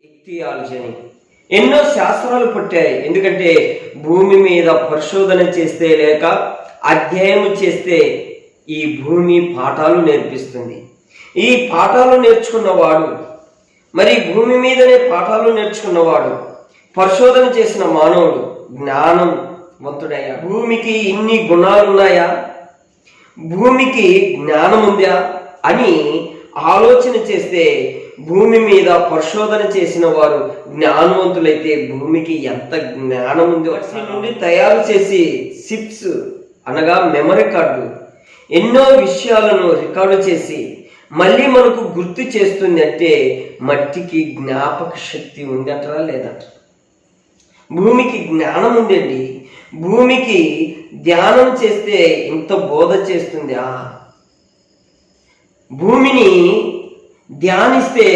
ఇక్తియాలజీ అని ఎన్నో శాస్త్రాలు పుట్టాయి. ఎందుకంటే భూమి మీద పరిశోధన చేస్తే లేక అధ్యయనం చేస్తే ఈ భూమి పాఠాలు నేర్పిస్తుంది. ఈ పాఠాలు నేర్చుకున్నవాడు, మరి భూమి మీదనే పాఠాలు నేర్చుకున్నవాడు, పరిశోధన చేసిన మానవుడు జ్ఞానవంతుడయ్యా. భూమికి ఇన్ని గుణాలున్నాయా, భూమికి జ్ఞానం ఉందా అని ఆలోచన చేస్తే భూమి మీద పరిశోధన చేసిన వారు జ్ఞానవంతులైతే భూమికి ఎంత జ్ఞానం ఉందో నుండి తయారు చేసి చిప్స్ అనగా మెమరీ కార్డు ఎన్నో విషయాలను రికార్డు చేసి మళ్ళీ మనకు గుర్తు చేస్తుంది. అంటే మట్టికి జ్ఞాపక శక్తి ఉంది అంటారా లేదంట? భూమికి జ్ఞానం ఉందండి. భూమికి ధ్యానం చేస్తే ఇంత బోధ చేస్తుంది. భూమిని ధ్యానిస్తే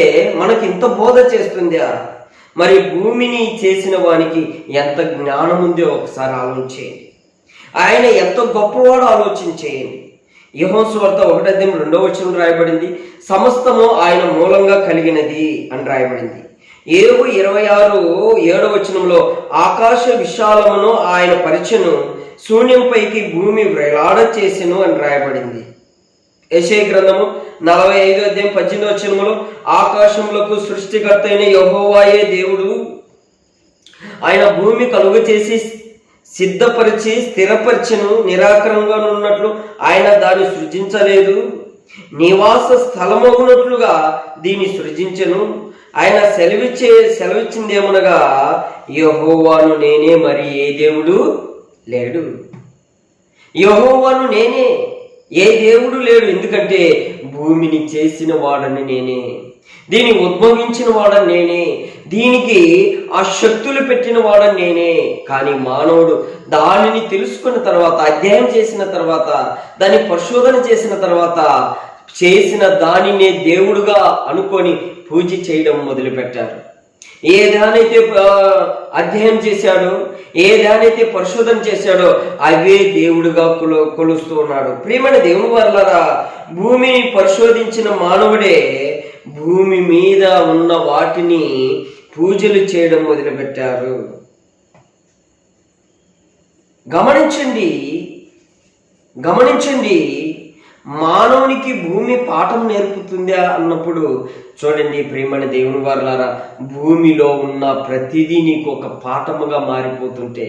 మనకి ఇంత బోధ చేస్తుందా? మరి భూమిని చేసిన వానికి ఎంత జ్ఞానం ఉందో ఒకసారి ఆలోచించేయండి. ఆయన ఎంత గొప్పవాడో ఆలోచించేయండి. యోహాను సువార్త 1:2 రాయబడింది, సమస్తము ఆయన మూలంగా కలిగినది అని రాయబడింది. 26:7 ఆకాశ విశాలమును ఆయన పరిచెను, శూన్యంపైకి భూమి వ్రేలాడ చేసెను అని రాయబడింది. యెషయా గ్రంథము 45:18 ఆకాశములకు సృష్టికర్త అయిన యెహోవాయే దేవుడు, ఆయన భూమి కలుగు చేసి సిద్ధపరిచి స్థిరపరిచెను, నిరాకరంగా ఉన్నట్లు ఆయన దాన్ని సృజించలేదు, నివాస స్థలమగునట్లుగా దీన్ని సృజించెను. ఆయన సెలవిచ్చిందేమనగా యెహోవాను నేనే, మరి ఏ దేవుడు లేడు. యెహోవాను నేనే, ఏ దేవుడు లేడు. ఎందుకంటే భూమిని చేసిన వాడని నేనే, దీన్ని ఉద్భవించిన వాడని నేనే, దీనికి ఆ శక్తులు పెట్టిన వాడని నేనే. కానీ మానవుడు దానిని తెలుసుకున్న తర్వాత, అధ్యయనం చేసిన తర్వాత, దాన్ని పరిశోధన చేసిన తర్వాత చేసిన దానినే దేవుడుగా అనుకొని పూజ చేయడం మొదలుపెట్టారు. ఏ దానైతే అధ్యయనం చేశాడో, ఏ దానైతే పరిశోధన చేశాడో అవే దేవుడుగా కొలుస్తూ ఉన్నాడు. ప్రియమైన దేవుని వారలారా, భూమిని పరిశోధించిన మానవుడే భూమి మీద ఉన్న వాటిని పూజలు చేయడం మొదలుపెట్టారు. గమనించండి, మానవునికి భూమి పాఠం నేర్పుతుందా అన్నప్పుడు చూడండి ప్రియమైన దేవుని వారలారా, భూమిలో ఉన్న ప్రతిదీ నీకు ఒక పాఠముగా మారిపోతుంటే,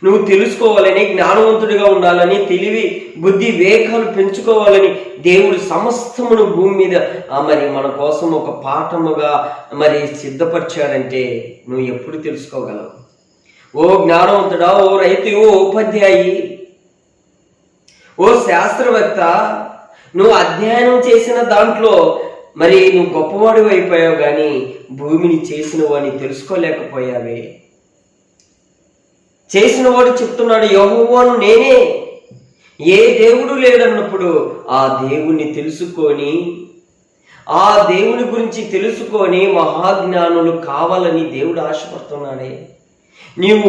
నువ్వు తెలుసుకోవాలని, జ్ఞానవంతుడిగా ఉండాలని, తెలివి బుద్ధి వివేకాలు పెంచుకోవాలని దేవుడు సమస్తమును భూమి మీద మరి మన కోసం ఒక పాఠముగా మరి సిద్ధపరిచాడంటే నువ్వు ఎప్పుడు తెలుసుకోగలవు? ఓ జ్ఞానవంతుడా, ఓ రైతు, ఓ ఉపాధ్యాయి, ఓ శాస్త్రవేత్త, నువ్వు అధ్యయనం చేసిన దాంట్లో మరి నువ్వు గొప్పవాడు అయిపోయావు, కానీ భూమిని చేసిన వాడిని తెలుసుకోలేకపోయావే. చేసిన వాడు చెప్తున్నాడు, యెహోవాను నేనే, ఏ దేవుడు లేడన్నప్పుడు ఆ దేవుణ్ణి తెలుసుకొని, ఆ దేవుని గురించి తెలుసుకొని మహాజ్ఞానులు కావాలని దేవుడు ఆశపడుతున్నాడే. నీవు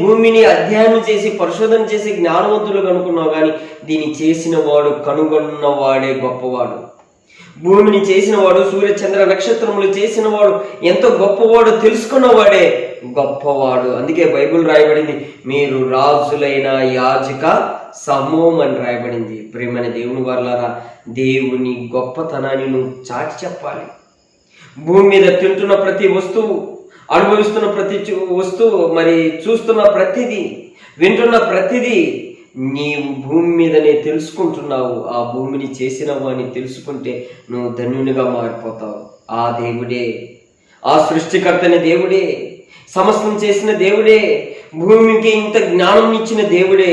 భూమిని అధ్యయనం చేసి పరిశోధన చేసి జ్ఞానవంతులు అనుకున్నావు, కానీ దీన్ని చేసిన వాడు, కనుగొన్నవాడే గొప్పవాడు. భూమిని చేసిన వాడు, సూర్య చంద్ర నక్షత్రములు చేసిన వాడు ఎంతో గొప్పవాడు, తెలుసుకున్నవాడే గొప్పవాడు. అందుకే బైబిల్ రాయబడింది, మీరు రాజులైన యాజక సమూహం అని రాయబడింది. ప్రియమైన దేవుని వారలారా, దేవుని గొప్పతనాన్ని నువ్వు చాటి చెప్పాలి. భూమి మీద తింటున్న ప్రతి వస్తువు, అనుభవిస్తున్న ప్రతి వస్తువు, మరి చూస్తున్న ప్రతిదీ, వింటున్న ప్రతిదీ నీవు భూమి మీదనే తెలుసుకుంటున్నావు. ఆ భూమిని చేసిన వాడిని తెలుసుకుంటే నువ్వు ధన్యునిగా మారిపోతావు. ఆ దేవుడే, ఆ సృష్టికర్తని దేవుడే, సమస్తం చేసిన దేవుడే, భూమికి ఇంత జ్ఞానం ఇచ్చిన దేవుడే,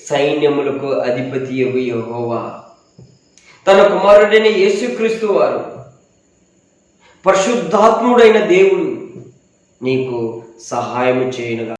సైన్యములకు అధిపతి యెహోవా, తన కుమారుడైన యేసుక్రీస్తు వారు, పరిశుద్ధాత్ముడైన దేవుడు నీకు సహాయం చేయనుగా.